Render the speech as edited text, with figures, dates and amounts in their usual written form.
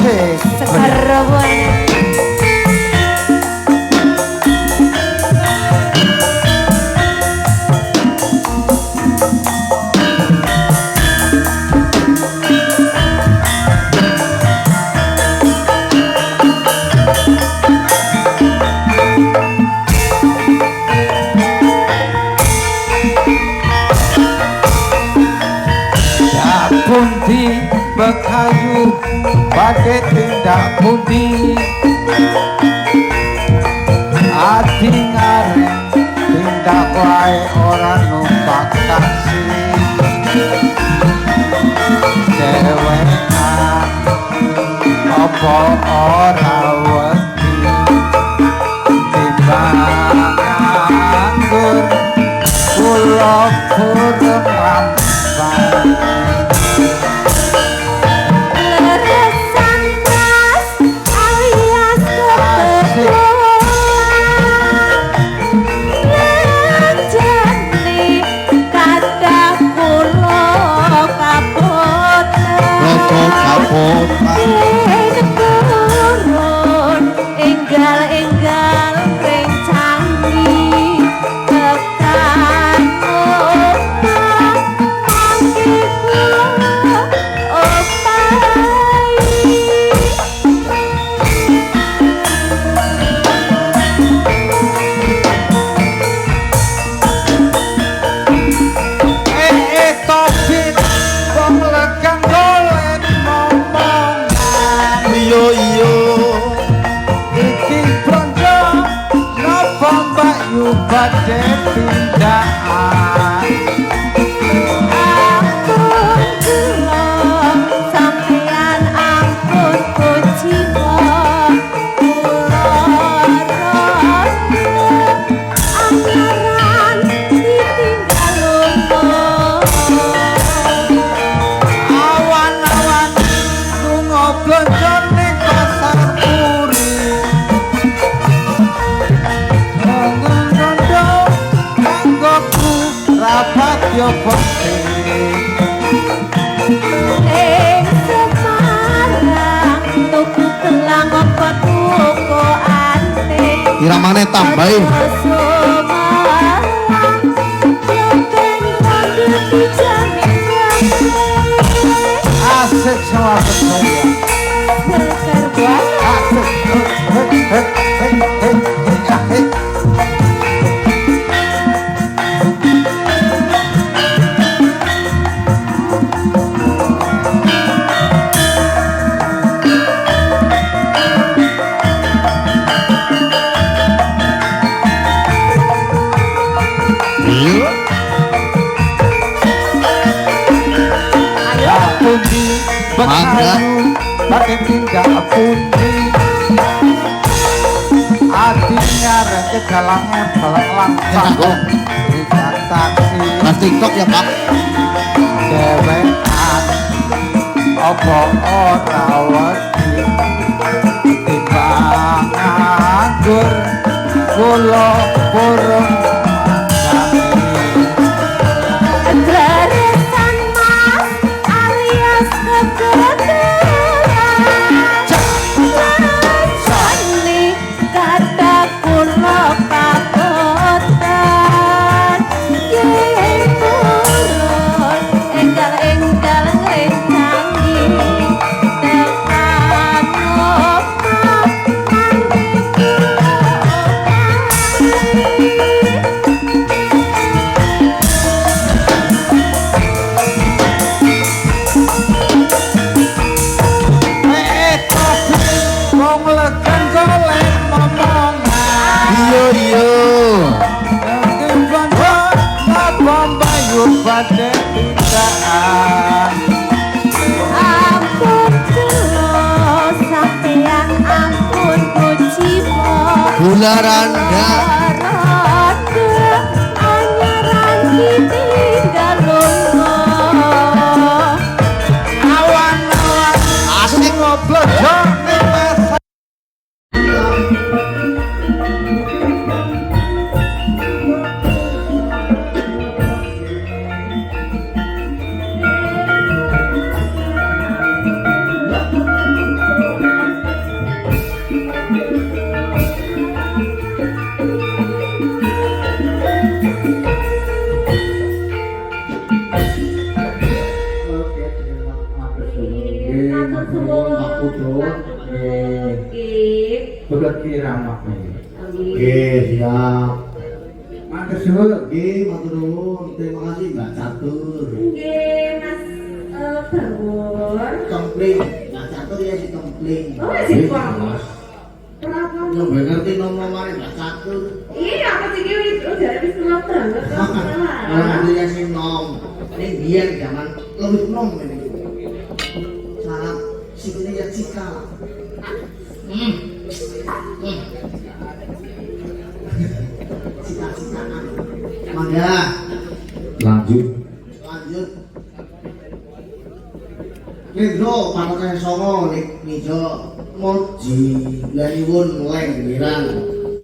asik Sekar buana. pundi bekayu pakai tindak pundi ati ngareng tindak wae orang numpak taksi dewean apa ora wedi timbang nganggur kula kurang lampah enggal-enggal rencangi tekan opak mangke kula opai topit wong lekang golek momongan iyo iyo iki bronjo napa mbak yu badhe pindhaan ampun kula sampeyan ampun kuciwa kula anyaran ditinggal awan-awan lunga blonjo ning pasar puri ngono kanggoku rapat yo penting ning Semarang tuku gelang apa tuku anting iramane tambahi asik sama saya asik pundi bekayu pakai tinggal pundi ati ngareng ke dalange belelang sanggup tidak taksi Mas TikTok ya Pak. dewean apa ora wedi timbang nganggur kula purung Dreresan mas alias kebetulan Sani kata kula pakotan Yen purun enggal-enggal ngrencangi tekan opak mangke wong lekang golek momongan Iyo iyo. Nanging bangga napa mbayu badhe tindakan ampun kula sampeyan ampun kuciwa Gula Randa. anyaran ditinggal lunga awan-awan Asik ngoblojo ning pasar diramak nih. Oke, siap. Matur suwun. Oke, matur nuwun. Terima kasih Mbak Catur. Nggih, Mas Bawor. Kempling. Mbak Catur ya si kempling. Oh, si Bawor. Berapa? Yo ngerti nomor Mbak Catur. Iya, aku sih itu dari wis kena banget kok. Orang ada yang si nom. Ini biar zaman lebih nom ini. Salam sikile ya Cika. Cita-citaan. Mangga. Lanjut. Lanjut. Nindro panokan songo nih nijo moji lanyuwun leng mirang.